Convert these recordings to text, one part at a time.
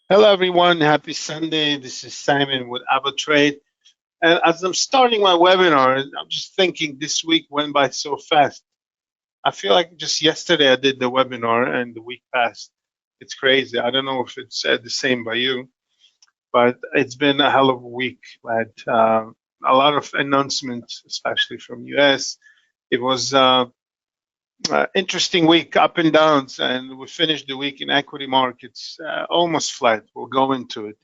Hello, everyone. Happy Sunday. This is Simon with AvaTrade. And as I'm starting my webinar, I'm just thinking this week went by so fast. I feel like just yesterday I did the webinar and the week passed. It's crazy. I don't know if it's the same by you, but it's been a hell of a week. I had a lot of announcements, especially from US. It was interesting week, up and downs, and we finished the week in equity markets almost flat. We'll go into it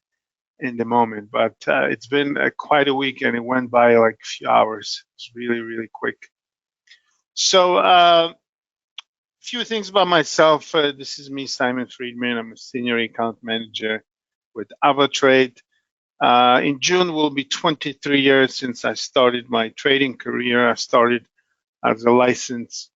in the moment, but it's been quite a week and it went by like a few hours. It's really, really quick. So, a few things about myself. This is me, Simon Friedman. I'm a senior account manager with AvaTrade. In June will be 23 years since I started my trading career. I started as a licensed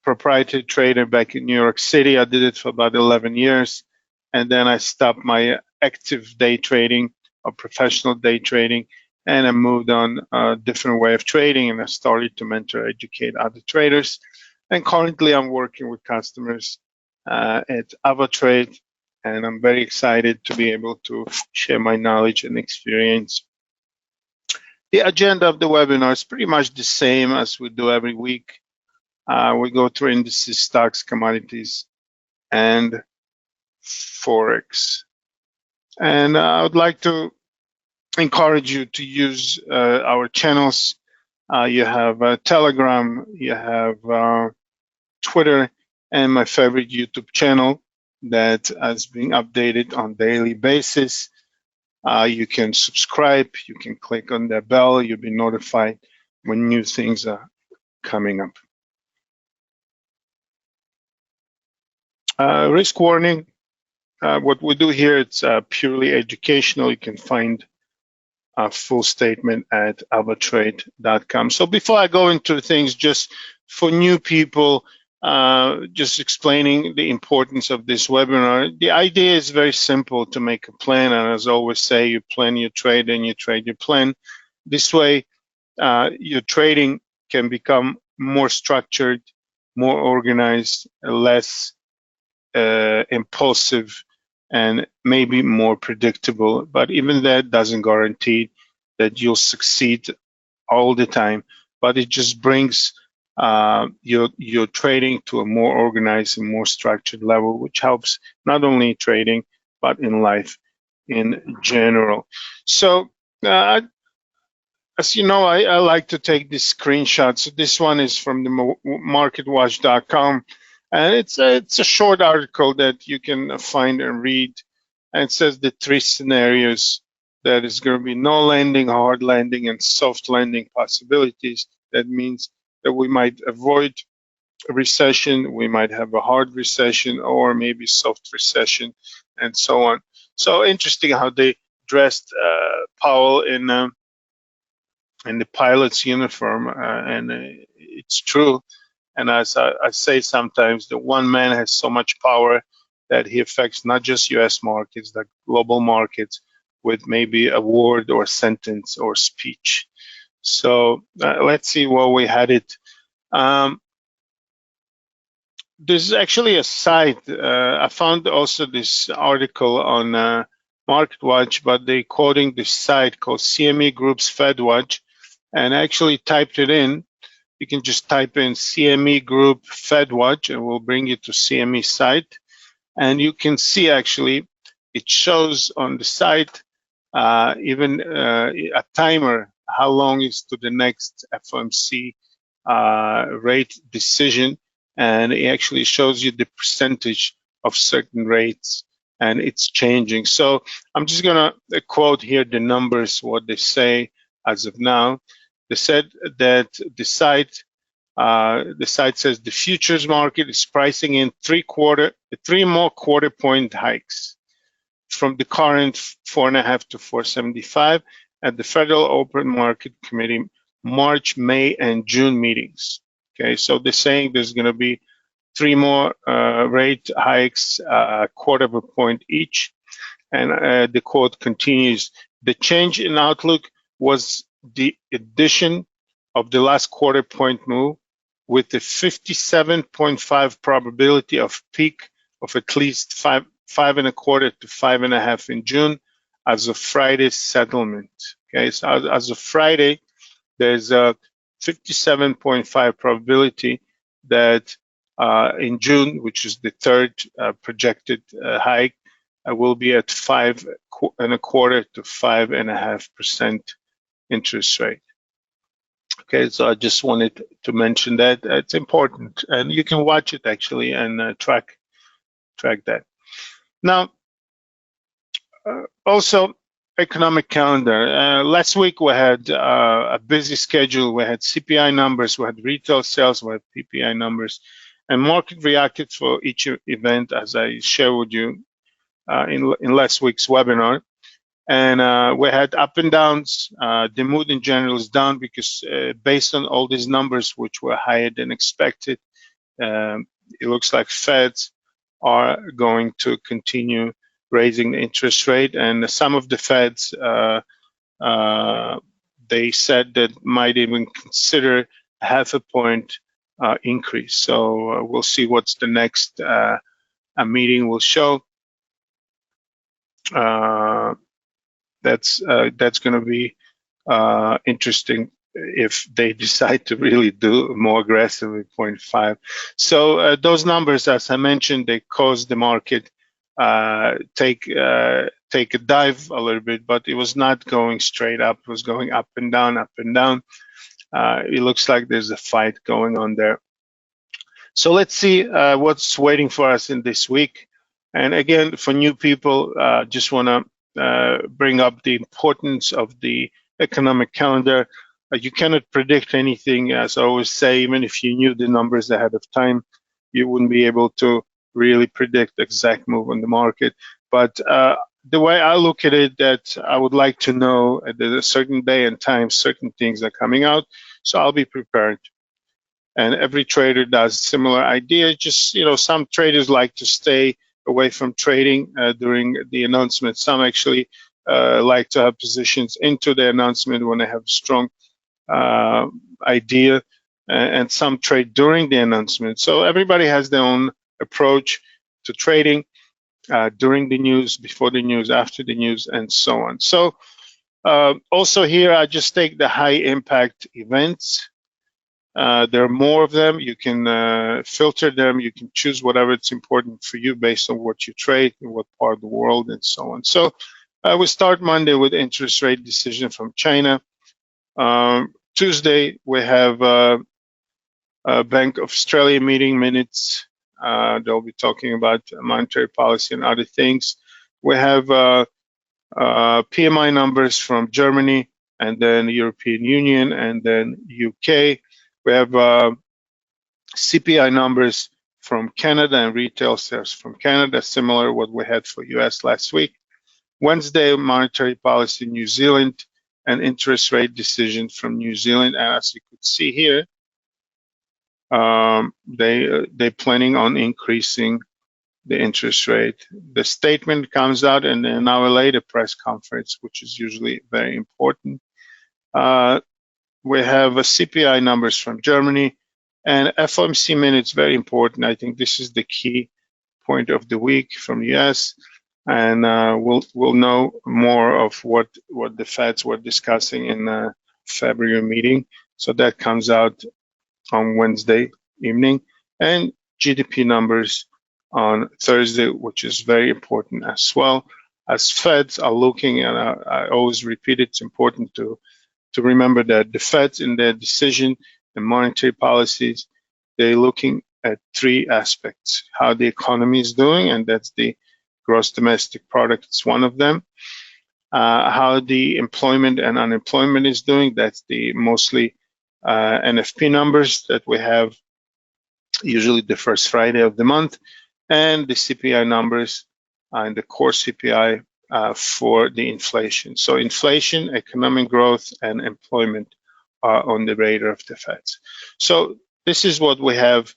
proprietary trader back in New York City. I did it for about 11 years. And then I stopped my active day trading or professional day trading, and I moved on a different way of trading, and I started to mentor, educate other traders. And currently I'm working with customers at AvaTrade, and I'm very excited to be able to share my knowledge and experience. The agenda of the webinar is pretty much the same as we do every week. We go through indices, stocks, commodities, and Forex. And I would like to encourage you to use our channels. You have Telegram, you have Twitter, and my favorite YouTube channel that is being updated on a daily basis. You can subscribe, you can click on the bell, you'll be notified when new things are coming up. Risk warning. What we do here, it's purely educational. You can find a full statement at avatrade.com. So before I go into things, just for new people, just explaining the importance of this webinar. The idea is very simple: to make a plan, and as I always say, you plan your trade and you trade your plan. This way, your trading can become more structured, more organized, less impulsive, and maybe more predictable. But even that doesn't guarantee that you'll succeed all the time. But it just brings your trading to a more organized and more structured level, which helps not only trading but in life in general. So as you know, I like to take this screenshot. So this one is from the marketwatch.com. And it's a short article that you can find and read. And it says the three scenarios: that is going to be no landing, hard landing, and soft landing possibilities. That means that we might avoid a recession, we might have a hard recession, or maybe soft recession, and so on. So interesting how they dressed Powell in the pilot's uniform, and it's true. And as I say sometimes, the one man has so much power that he affects not just US markets, but global markets with maybe a word or sentence or speech. So let's see where we had it. There's actually a site. I found also this article on MarketWatch, but they're quoting this site called CME Group's FedWatch, and I actually typed it in. You can just type in CME Group FedWatch and we'll bring you to CME site. And you can see actually, it shows on the site even a timer, how long is to the next FOMC rate decision. And it actually shows you the percentage of certain rates, and it's changing. So I'm just gonna quote here the numbers, what they say as of now. They said that the site says the futures market is pricing in three more quarter point hikes from the current 4.5 to 475 at the Federal Open Market Committee March, May, and June meetings. Okay, so they're saying there's going to be three more rate hikes, a quarter of a point each. And the quote continues: the change in outlook was the addition of the last quarter point move with a 57.5 probability of peak of at least 5.25 to 5.5 in June as of Friday's settlement. Okay, so as of Friday, there's a 57.5 probability that in June, which is the third projected hike, will be at 5.25 to 5.5% interest rate. Okay, so I just wanted to mention that it's important, and you can watch it actually and track that. Now, also economic calendar. Last week we had a busy schedule. We had CPI numbers, we had retail sales, we had PPI numbers, and market reacted for each event, as I shared with you in last week's webinar. And we had up and downs. The mood in general is down because based on all these numbers, which were higher than expected, it looks like Feds are going to continue raising the interest rate. And some of the Feds, they said that might even consider a 0.5 point increase. So we'll see what's the next a meeting will show. That's going to be interesting if they decide to really do more aggressively 0.5. So those numbers, as I mentioned, they caused the market take a dive a little bit, but it was not going straight up. It was going up and down, up and down. It looks like there's a fight going on there. So let's see what's waiting for us in this week. And again, for new people, just want to bring up the importance of the economic calendar. You cannot predict anything, as I always say. Even if you knew the numbers ahead of time, you wouldn't be able to really predict the exact move on the market. But the way I look at it, that I would like to know at a certain day and time, certain things are coming out, so I'll be prepared. And every trader does similar idea. Just, some traders like to stay away from trading during the announcement. Some actually like to have positions into the announcement when they have a strong idea, and some trade during the announcement. So everybody has their own approach to trading during the news, before the news, after the news, and so on. So also here, I just take the high impact events. There are more of them. You can filter them. You can choose whatever it's important for you based on what you trade, in what part of the world, and so on. So we start Monday with interest rate decision from China. Tuesday, we have Bank of Australia meeting minutes. They'll be talking about monetary policy and other things. We have PMI numbers from Germany, and then the European Union, and then UK. We have CPI numbers from Canada and retail sales from Canada, similar to what we had for US last week. Wednesday, monetary policy New Zealand, and interest rate decision from New Zealand. And as you could see here, they're planning on increasing the interest rate. The statement comes out, and then an hour later, press conference, which is usually very important. We have CPI numbers from Germany, and FOMC minutes, very important. I think this is the key point of the week from the US, and we'll know more of what the Feds were discussing in the February meeting. So that comes out on Wednesday evening, and GDP numbers on Thursday, which is very important as well. As Feds are looking, and I always repeat, it's important to remember that the Feds, in their decision and monetary policies, they're looking at three aspects: how the economy is doing, and that's the gross domestic product, it's one of them. How the employment and unemployment is doing, that's the mostly NFP numbers that we have usually the first Friday of the month, and the CPI numbers and the core CPI for the inflation. So inflation, economic growth, and employment are on the radar of the Feds. So this is what we have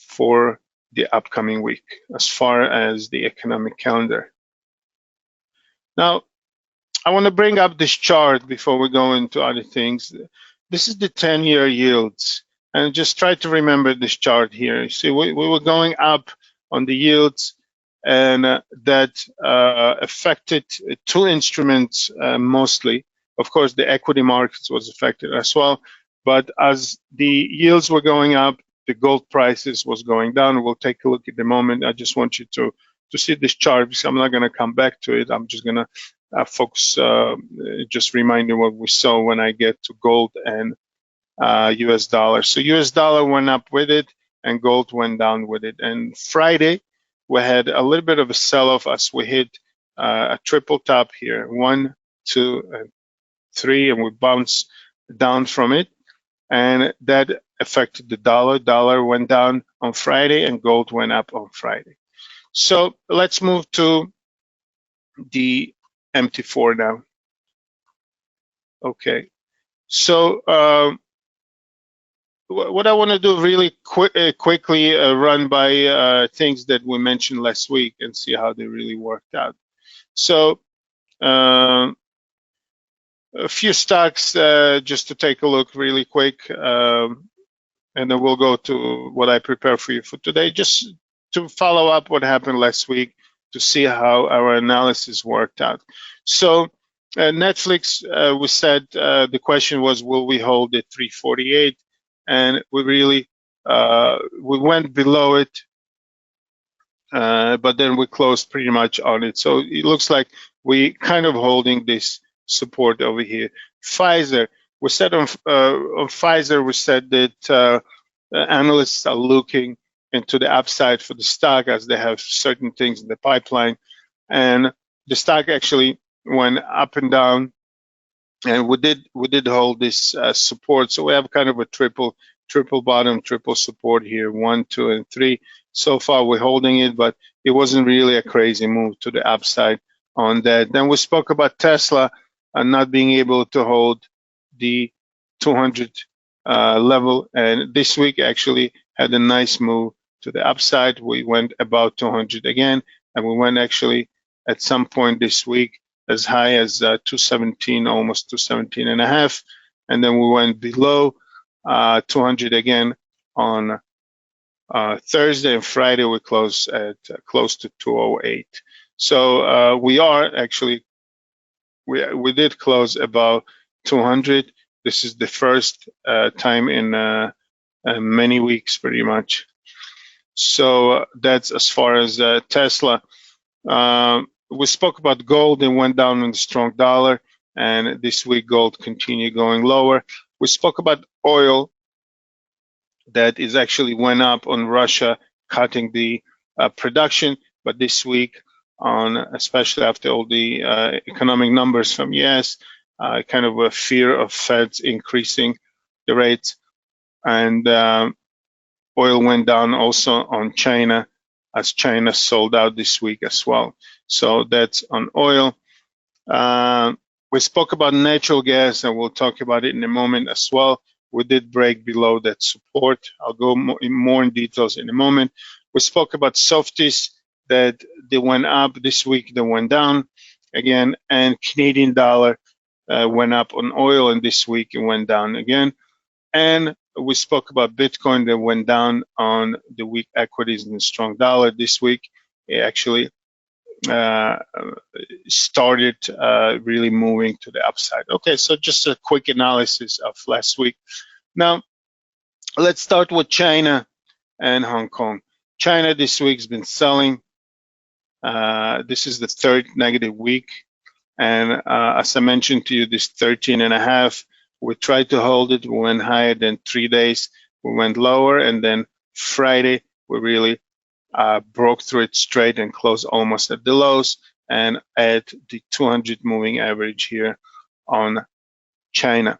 for the upcoming week as far as the economic calendar. Now, I want to bring up this chart before we go into other things. This is the 10-year yields, and just try to remember this chart here. See, we were going up on the yields and that affected two instruments mostly. Of course, the equity markets was affected as well, but as the yields were going up, the gold prices was going down. We'll take a look at the moment. I just want you to see this chart because I'm not going to come back to it. I'm just going to focus, just remind you what we saw when I get to gold and US dollar. So US dollar went up with it and gold went down with it. And Friday, we had a little bit of a sell-off as we hit a triple top here, 1, 2, and 3, and we bounced down from it. And that affected the dollar. Dollar went down on Friday and gold went up on Friday. So let's move to the MT4 now. Okay. So what I want to do really quickly run by things that we mentioned last week and see how they really worked out. So a few stocks just to take a look really quick, and then we'll go to what I prepared for you for today, just to follow up what happened last week to see how our analysis worked out. So Netflix, we said the question was, will we hold at 348? And we really we went below it, but then we closed pretty much on it. So it looks like we kind of holding this support over here. Pfizer, we said on Pfizer, we said that analysts are looking into the upside for the stock as they have certain things in the pipeline, and the stock actually went up and down, and we did hold this support. So we have kind of a triple bottom, triple support here, 1, 2, and 3. So far we're holding it, but it wasn't really a crazy move to the upside on that. Then we spoke about Tesla not being able to hold the 200 level, and this week actually had a nice move to the upside. We went about 200 again, and we went actually at some point this week as high as 217, almost 217 and a half, and then we went below 200 again on Thursday, and Friday we closed at close to 208. So we are actually, we did close about 200. This is the first time in many weeks, pretty much. So that's as far as Tesla. We spoke about gold and went down on the strong dollar, and this week gold continued going lower. We spoke about oil that is actually went up on Russia cutting the production, but this week, on especially after all the economic numbers from US, kind of a fear of Feds increasing the rates, and oil went down also on China, as China sold out this week as well. So that's on oil. We spoke about natural gas, and we'll talk about it in a moment as well. We did break below that support. I'll go more in details in a moment. We spoke about softies, that they went up this week, they went down again, and Canadian dollar went up on oil, and this week it went down again. And we spoke about Bitcoin that went down on the weak equities and the strong dollar this week. It actually started really moving to the upside. Okay, so just a quick analysis of last week. Now, let's start with China and Hong Kong. China this week's been selling. This is the third negative week. And as I mentioned to you, this 13 and a half, we tried to hold it. We went higher, then 3 days, we went lower. And then Friday, we really broke through it straight and closed almost at the lows and at the 200 moving average here on China.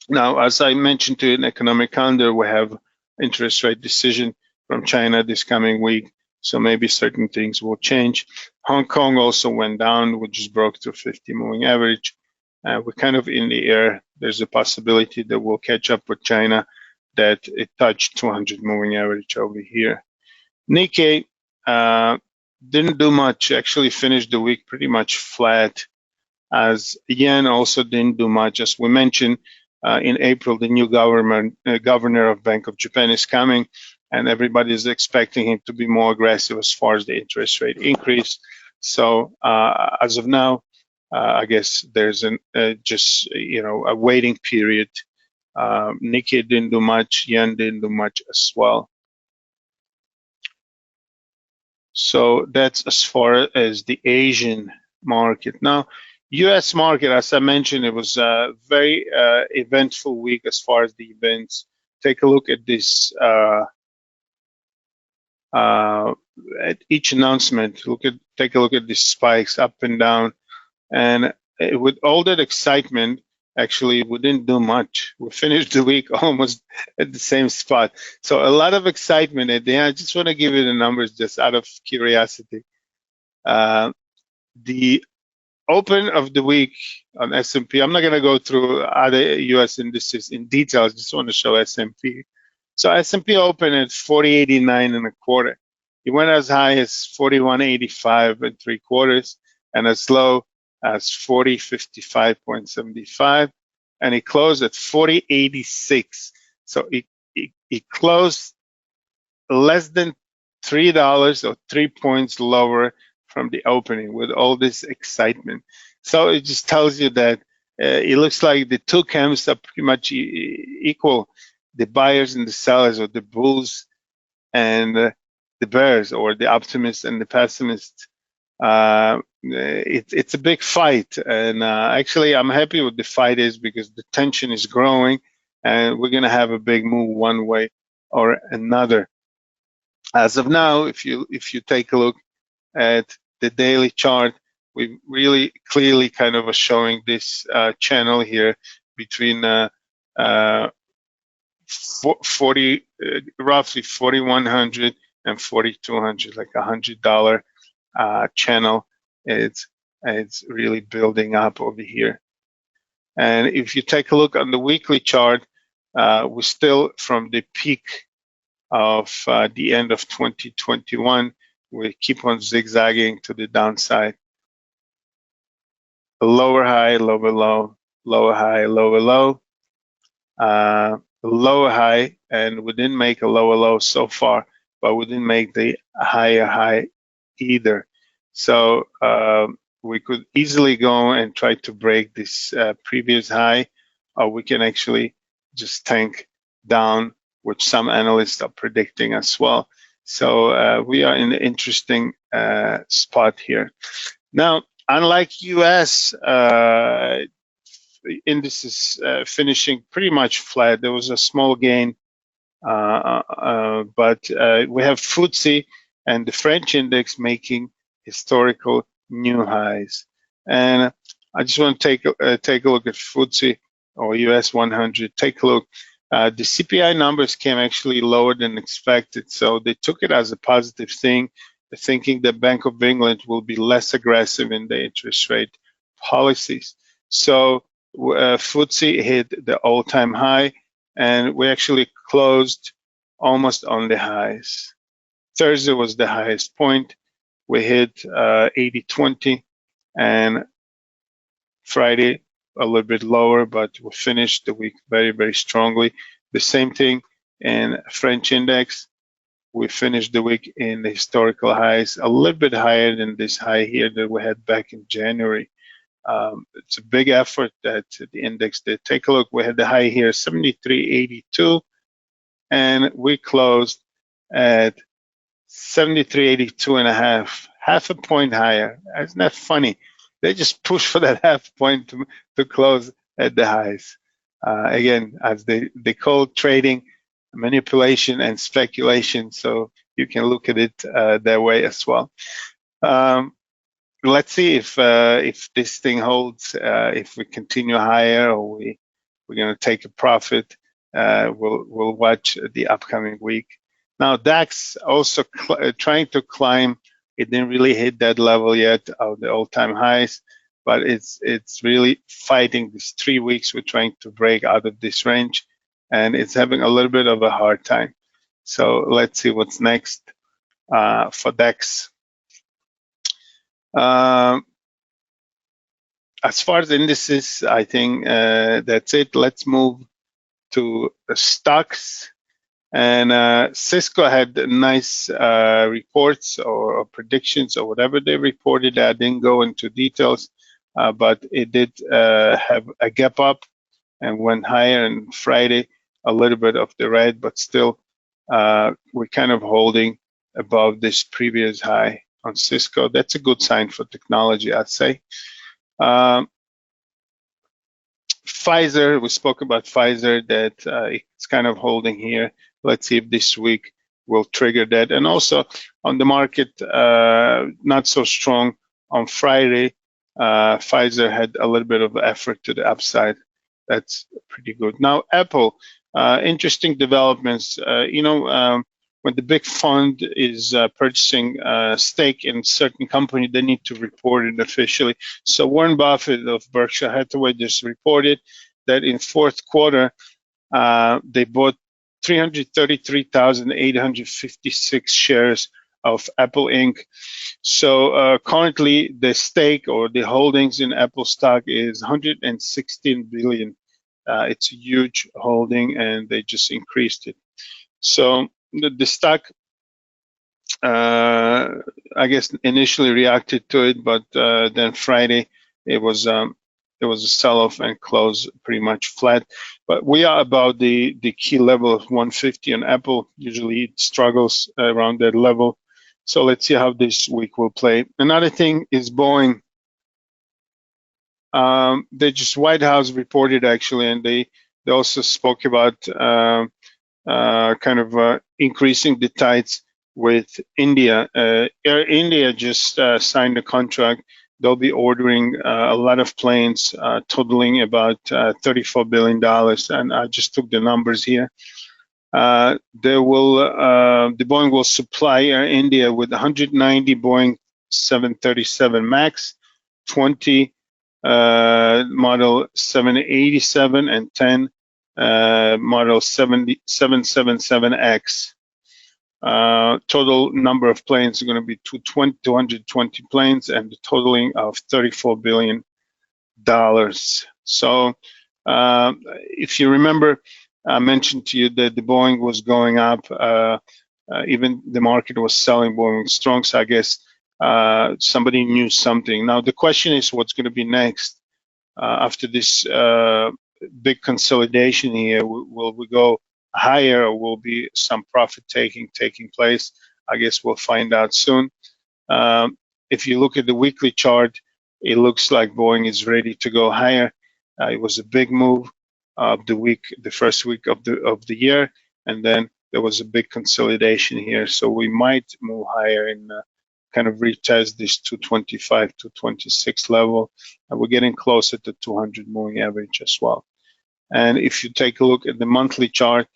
Now, as I mentioned to you in economic calendar, we have interest rate decision from China this coming week, so maybe certain things will change. Hong Kong also went down, we just broke through 50 moving average. We're kind of in the air. There's a possibility that we'll catch up with China, that it touched 200 moving average over here. Nikkei didn't do much, actually finished the week pretty much flat, as yen also didn't do much. As we mentioned, in April, the new governor of Bank of Japan is coming, and everybody is expecting him to be more aggressive as far as the interest rate increase. So as of now, I guess there's just a waiting period. Nikkei didn't do much, yen didn't do much as well. So that's as far as the Asian market. Now, U.S. market, as I mentioned, it was a very eventful week as far as the events. Take a look at this. At each announcement, take a look at these spikes up and down, and with all that excitement, actually we didn't do much. We finished the week almost at the same spot. So a lot of excitement at the end. I just want to give you the numbers just out of curiosity. The open of the week on S&P, I'm not going to go through other US indices in detail. I just want to show S&P. So S&P opened at 40.89 1/4. It went as high as 41.85 3/4 and as low as 40.55.75, and it closed at 40.86. So it closed less than $3 or 3 points lower from the opening with all this excitement. So it just tells you that it looks like the two camps are pretty much equal. The buyers and the sellers, or the bulls and the bears, or the optimists and the pessimists. It's a big fight, and actually I'm happy with the fight is because the tension is growing, and we're gonna have a big move one way or another. As of now, if you take a look at the daily chart, we really clearly kind of are showing this channel here between 40, roughly 4,100 and 4,200, like $100 channel. It's really building up over here. And if you take a look on the weekly chart, we're still from the peak of the end of 2021. We keep on zigzagging to the downside. A lower high, lower low, lower high, lower low, lower high, and we didn't make a lower low so far, but we didn't make the higher high either. So we could easily go and try to break this previous high, or we can actually just tank down, which some analysts are predicting as well. So we are in an interesting spot here. Now, unlike US, indices finishing pretty much flat. There was a small gain, but we have FTSE and the French index making historical new highs. And I just want to take a look at FTSE or US 100. Take a look. The CPI numbers came actually lower than expected, so they took it as a positive thing, thinking the Bank of England will be less aggressive in the interest rate policies. So FTSE hit the all-time high, and we actually closed almost on the highs. Thursday was the highest point. We hit 80.20, and Friday a little bit lower, but we finished the week very, very strongly. The same thing in French index. We finished the week in the historical highs, a little bit higher than this high here that we had back in January. It's a big effort that the index did. Take a look. We had the high here, 73.82, and we closed at 73.82.5, half a point higher. Isn't that funny? They just push for that half point to close at the highs. Again, as they call trading, manipulation and speculation, so you can look at it that way as well. Let's see if this thing holds, if we continue higher, or we're going to take a profit. We'll watch the upcoming week. Now DAX also trying to climb. It didn't really hit that level yet of the all-time highs, but it's really fighting these 3 weeks. We're trying to break out of this range, and it's having a little bit of a hard time. So let's see what's next for DAX. As far as indices, I think that's it. Let's move to the stocks. And Cisco had nice reports or predictions or whatever they reported. I didn't go into details, but it did have a gap up and went higher. And Friday, a little bit of the red, but still we're kind of holding above this previous high on Cisco. That's a good sign for technology, I'd say. Pfizer, we spoke about Pfizer, that it's kind of holding here. Let's see if this week will trigger that. And also on the market, not so strong on Friday. Pfizer had a little bit of effort to the upside. That's pretty good. Now, Apple, interesting developments. When the big fund is purchasing stake in certain company, they need to report it officially. So Warren Buffett of Berkshire Hathaway just reported that in fourth quarter, they bought 333,856 shares of Apple Inc. So currently the stake or the holdings in Apple stock is 116 billion. It's a huge holding and they just increased it. So the stock, I guess, initially reacted to it, but then Friday it was a sell-off and closed pretty much flat. But we are about the key level of 150 on Apple. Usually it struggles around that level. So let's see how this week will play. Another thing is Boeing. They just White House reported actually, and they also spoke about increasing the ties with India. Air India just signed a contract. They'll be ordering a lot of planes, totaling about $34 billion. And I just took the numbers here. The Boeing will supply Air India with 190 Boeing 737 MAX, 20 model 787, and 10 model 777X. Total number of planes are going to be 220 planes, and the totaling of $34 billion. So if you remember, I mentioned to you that the Boeing was going up. Even the market was selling Boeing strong. So I guess somebody knew something. Now the question is, what's going to be next after this big consolidation here? Will we go higher, or will be some profit taking place? I guess we'll find out soon. If you look at the weekly chart, it looks like Boeing is ready to go higher. It was a big move of the first week of the year, and then there was a big consolidation here. So we might move higher and kind of retest this 225, 226 level, and we're getting closer to 200 moving average as well. And if you take a look at the monthly chart,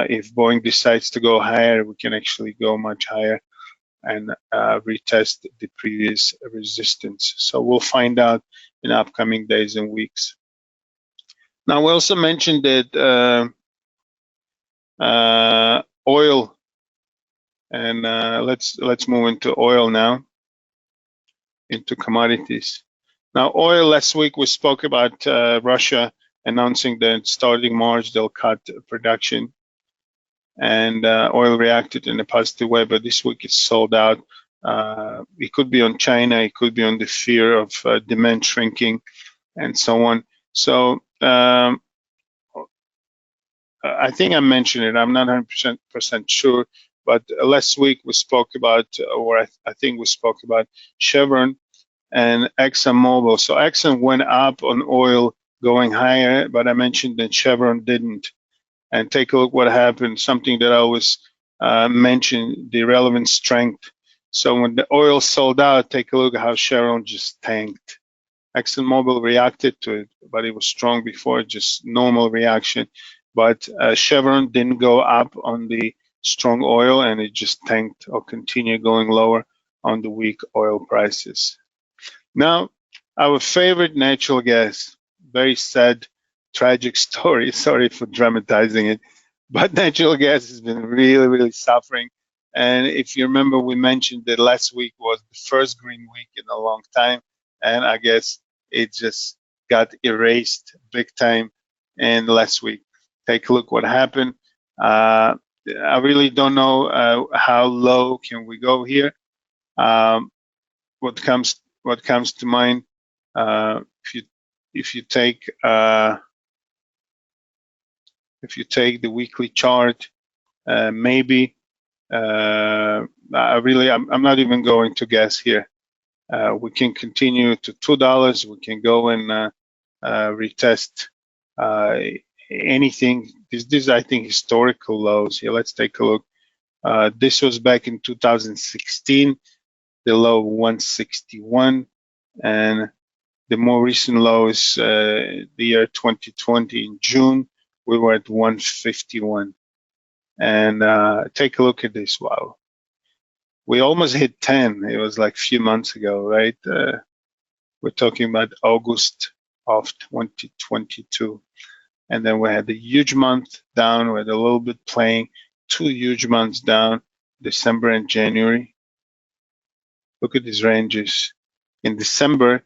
if Boeing decides to go higher, we can actually go much higher and retest the previous resistance. So we'll find out in upcoming days and weeks. Now, we also mentioned that oil, and let's move into oil now, into commodities. Now, oil, last week we spoke about Russia announcing that starting March they'll cut production, and oil reacted in a positive way, but this week it's sold out. It could be on China, it could be on the fear of demand shrinking, and so on. So I think I mentioned it, I'm not 100% sure, but last week we spoke about, or I think we spoke about Chevron and ExxonMobil. So Exxon went up on oil going higher, but I mentioned that Chevron didn't. And take a look what happened, something that I always mention, the relevant strength. So when the oil sold out, take a look at how Chevron just tanked. ExxonMobil reacted to it, but it was strong before, just normal reaction. But Chevron didn't go up on the strong oil, and it just tanked or continued going lower on the weak oil prices. Now, our favorite natural gas, very sad, tragic story. Sorry for dramatizing it, but natural gas has been really, really suffering. And if you remember, we mentioned that last week was the first green week in a long time, and I guess it just got erased big time in last week. Take a look what happened. I really don't know how low can we go here. What comes to mind, if you take the weekly chart, maybe I'm not even going to guess here. We can continue to $2. We can go and retest anything. This I think historical lows here. Let's take a look. This was back in 2016, the low 161, and the more recent low is the year 2020 in June. We were at 151, and take a look at this. Wow, we almost hit 10. It was like a few months ago, right? We're talking about August of 2022. And then we had a huge month down. We had a little bit playing, 2 huge months down, December and January. Look at these ranges. In December,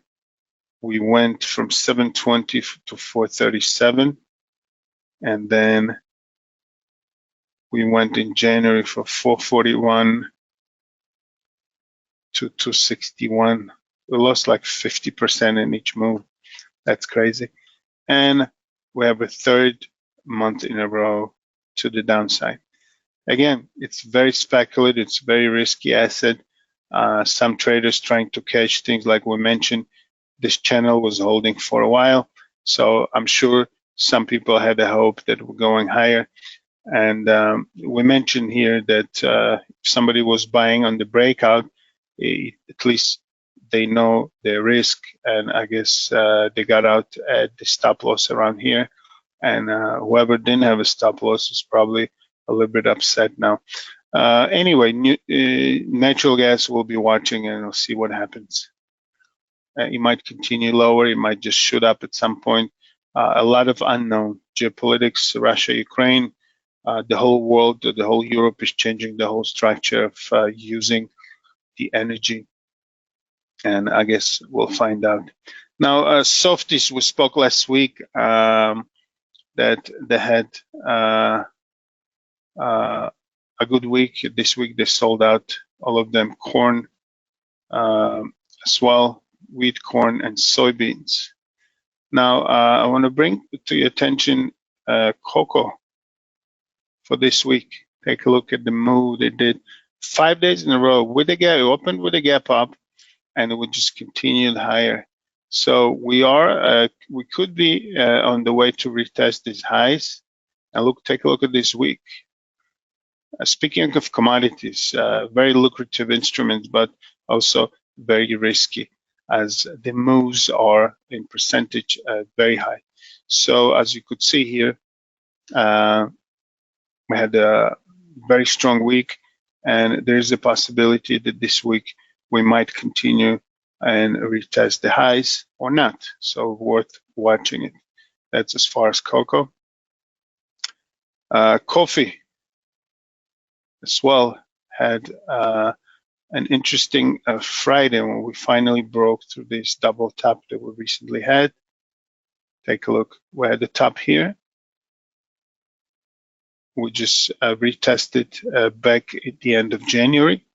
we went from 720 to 437. And then we went in January from 441 to 261. We lost like 50% in each move. That's crazy. And we have a third month in a row to the downside. Again, it's very speculative. It's very risky asset. Some traders trying to catch things like we mentioned. This channel was holding for a while. So I'm sure some people had a hope that we're going higher. And we mentioned here that if somebody was buying on the breakout, at least they know their risk, and I guess they got out at the stop loss around here. And whoever didn't have a stop loss is probably a little bit upset now. Anyway, natural gas we'll be watching, and we'll see what happens. It might continue lower. It might just shoot up at some point. A lot of unknown. Geopolitics, Russia, Ukraine, the whole world, the whole Europe is changing the whole structure of using the energy. And I guess we'll find out. Now, softies, we spoke last week that they had a good week. This week they sold out all of them. Corn as well, wheat, corn, and soybeans. Now, I want to bring to your attention cocoa for this week. Take a look at the move they did 5 days in a row with a gap, opened with a gap up, and it would just continue higher. So we could be on the way to retest these highs. And take a look at this week. Speaking of commodities, very lucrative instruments, but also very risky, as the moves are in percentage very high. So as you could see here, we had a very strong week, and there's a possibility that this week we might continue and retest the highs or not. So worth watching it. That's as far as cocoa. Coffee as well had an interesting Friday when we finally broke through this double top that we recently had. Take a look. We had the top here. We just retested back at the end of January.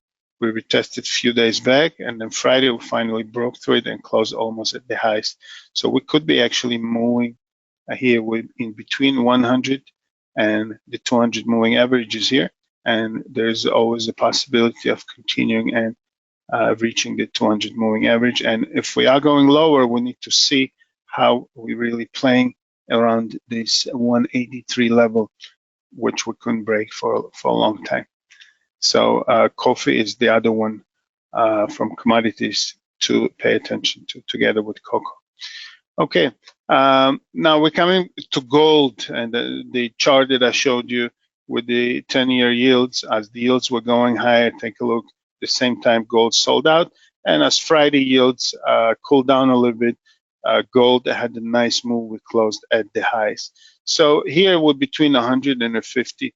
We retested a few days back, and then Friday we finally broke through it and closed almost at the highs. So we could be actually moving here in between 100 and the 200 moving averages here. And there's always a possibility of continuing and reaching the 200 moving average. And if we are going lower, we need to see how we're really playing around this 183 level, which we couldn't break for a long time. So coffee is the other one from commodities to pay attention to, together with cocoa. Okay, now we're coming to gold, and the chart that I showed you with the 10-year yields. As the yields were going higher, take a look. At the same time, gold sold out, and as Friday yields cooled down a little bit, gold had a nice move. We closed at the highs. So here we're between 100 and 50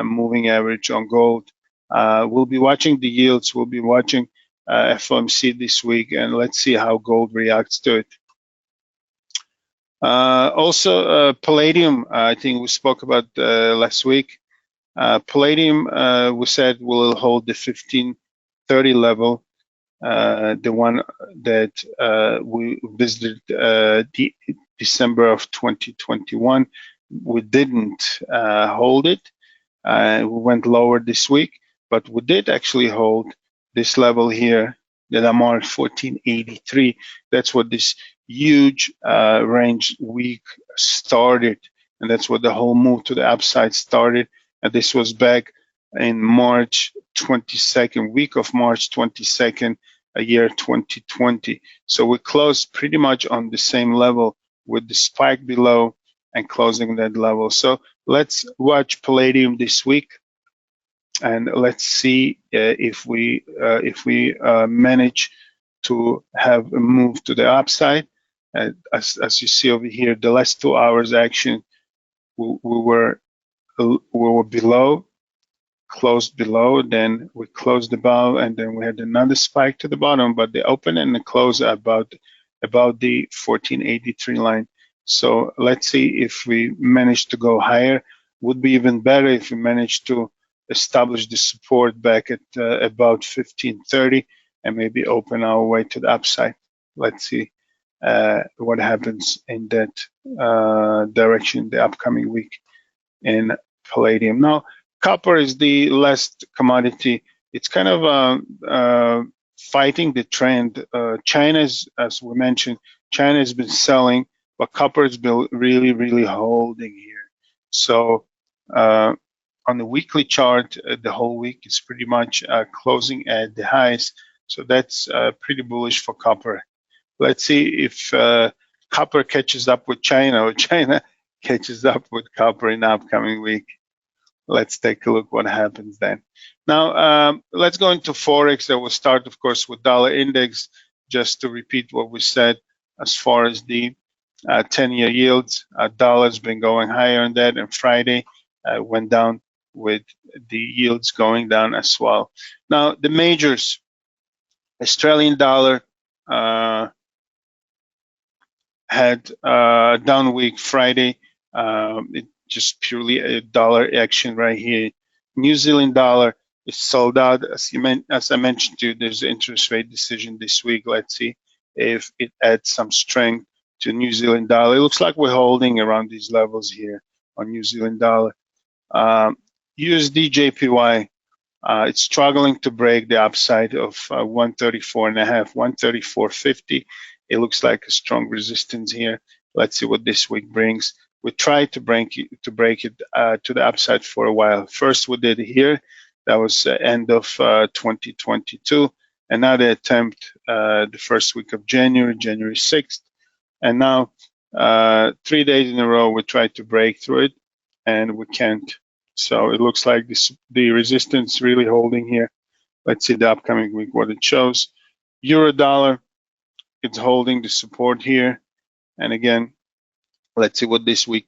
moving average on gold. We'll be watching the yields. We'll be watching FOMC this week, and let's see how gold reacts to it. Also, Palladium, I think we spoke about last week. Palladium, we said will hold the 1530 level, the one that we visited December of 2021. We didn't hold it. We went lower this week, but we did actually hold this level here that I marked 1483. That's what this huge range week started, and that's what the whole move to the upside started. And this was back in March 22nd, week of March 22nd, a year 2020. So we closed pretty much on the same level with the spike below and closing that level. So let's watch Palladium this week, and let's see if we manage to have a move to the upside. As you see over here, the last 2 hours action, we were below, closed below, then we closed above, and then we had another spike to the bottom, but the open and the close are about the 1483 line. So let's see if we manage to go higher. Would be even better if we manage to establish the support back at about 1530 and maybe open our way to the upside. Let's see what happens in that direction the upcoming week in Palladium. Now, copper is the last commodity. It's kind of fighting the trend. China's, as we mentioned, China has been selling, but copper has been really, really holding here. So on the weekly chart, the whole week is pretty much closing at the highs. So that's pretty bullish for copper. Let's see if copper catches up with China, or China catches up with copper in the upcoming week. Let's take a look what happens then. Now, let's go into Forex. I will start, of course, with dollar index, just to repeat what we said as far as the 10-year yields. Dollar's been going higher on that, and Friday went down with the yields going down as well. Now, the majors, Australian dollar had a down week Friday. It just purely a dollar action right here. New Zealand dollar is sold out. As I mentioned to you, there's an interest rate decision this week. Let's see if it adds some strength to New Zealand dollar. It looks like we're holding around these levels here on New Zealand dollar. USD JPY, it's struggling to break the upside of 134.5, 134.50. It looks like a strong resistance here. Let's see what this week brings. We tried to break it to the upside for a while. First, we did here. That was end of 2022. Another attempt the first week of January 6th. And now 3 days in a row, we tried to break through it, and we can't. So it looks like the resistance really holding here. Let's see the upcoming week what it shows. Euro dollar, it's holding the support here. And again, let's see what this week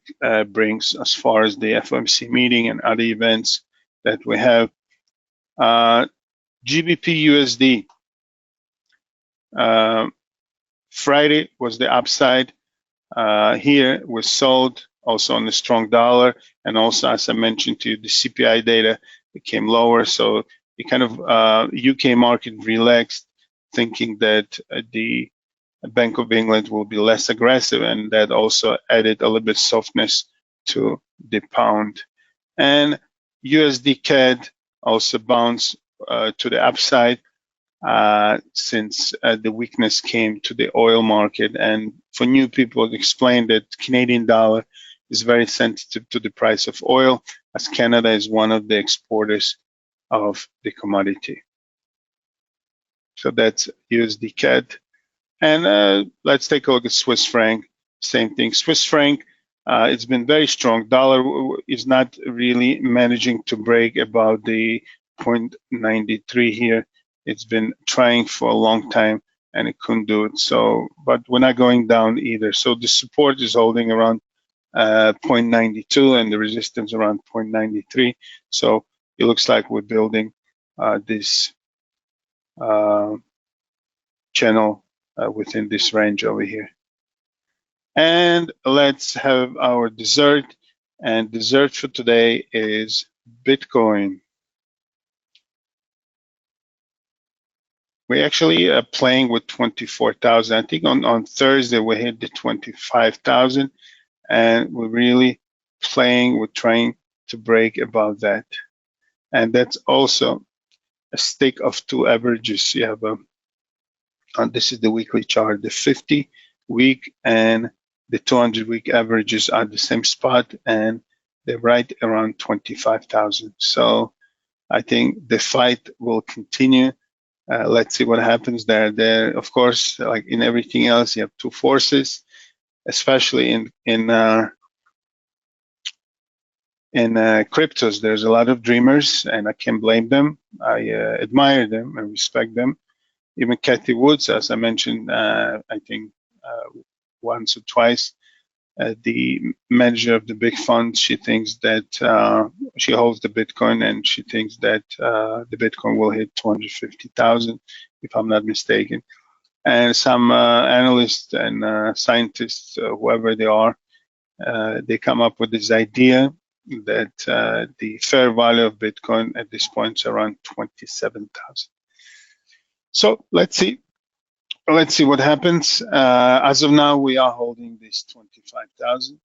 brings as far as the FOMC meeting and other events that we have. GBP USD. Friday was the upside. Here was sold also on the strong dollar, and also, as I mentioned to you, the CPI data became lower, so it kind of UK market relaxed, thinking that the Bank of England will be less aggressive, and that also added a little bit softness to the pound. And USD CAD also bounced to the upside since the weakness came to the oil market. And for new people, it explained that Canadian dollar is very sensitive to the price of oil, as Canada is one of the exporters of the commodity. So that's USD CAD. And let's take a look at Swiss franc. Same thing. Swiss franc, it's been very strong. Dollar is not really managing to break about the 0.93 here. It's been trying for a long time, and it couldn't do it. So, but we're not going down either. So the support is holding around 0.92, and the resistance around 0.93. So it looks like we're building this channel within this range over here. And let's have our dessert. And dessert for today is Bitcoin. We actually are playing with 24,000. I think on Thursday we hit the 25,000, and we're really playing. We're trying to break above that, and that's also a stick of two averages. You have this is the weekly chart. The 50-week and the 200-week averages are the same spot, and they're right around 25,000. So I think the fight will continue. Let's see what happens there. There, of course, like in everything else, you have two forces, especially in cryptos. There's a lot of dreamers, and I can't blame them. I admire them and respect them. Even Kathy Woods, as I mentioned, I think once or twice, the manager of the big fund, she thinks that she holds the Bitcoin, and she thinks that the Bitcoin will hit 250,000, if I'm not mistaken. And some analysts and scientists, whoever they are, they come up with this idea that the fair value of Bitcoin at this point is around 27,000. So let's see. Let's see what happens. As of now, we are holding this 25,000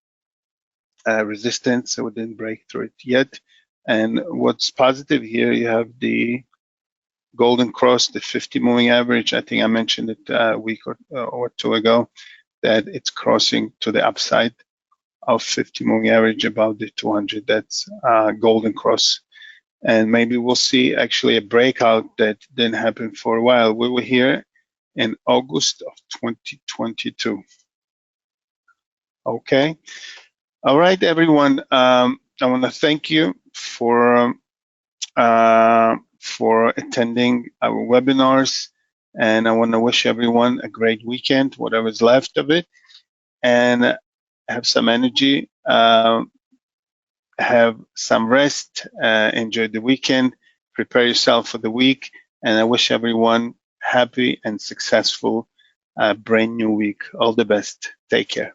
resistance, so we didn't break through it yet. And what's positive here, you have the golden cross, the 50 moving average. I think I mentioned it a week or two ago, that it's crossing to the upside of 50 moving average above the 200. That's golden cross. And maybe we'll see actually a breakout that didn't happen for a while. We were here in August of 2022. Okay. All right, everyone. I want to thank you for attending our webinars, and I want to wish everyone a great weekend, whatever's left of it, and have some energy, have some rest, enjoy the weekend, prepare yourself for the week, and I wish everyone happy and successful brand new week. All the best. Take care.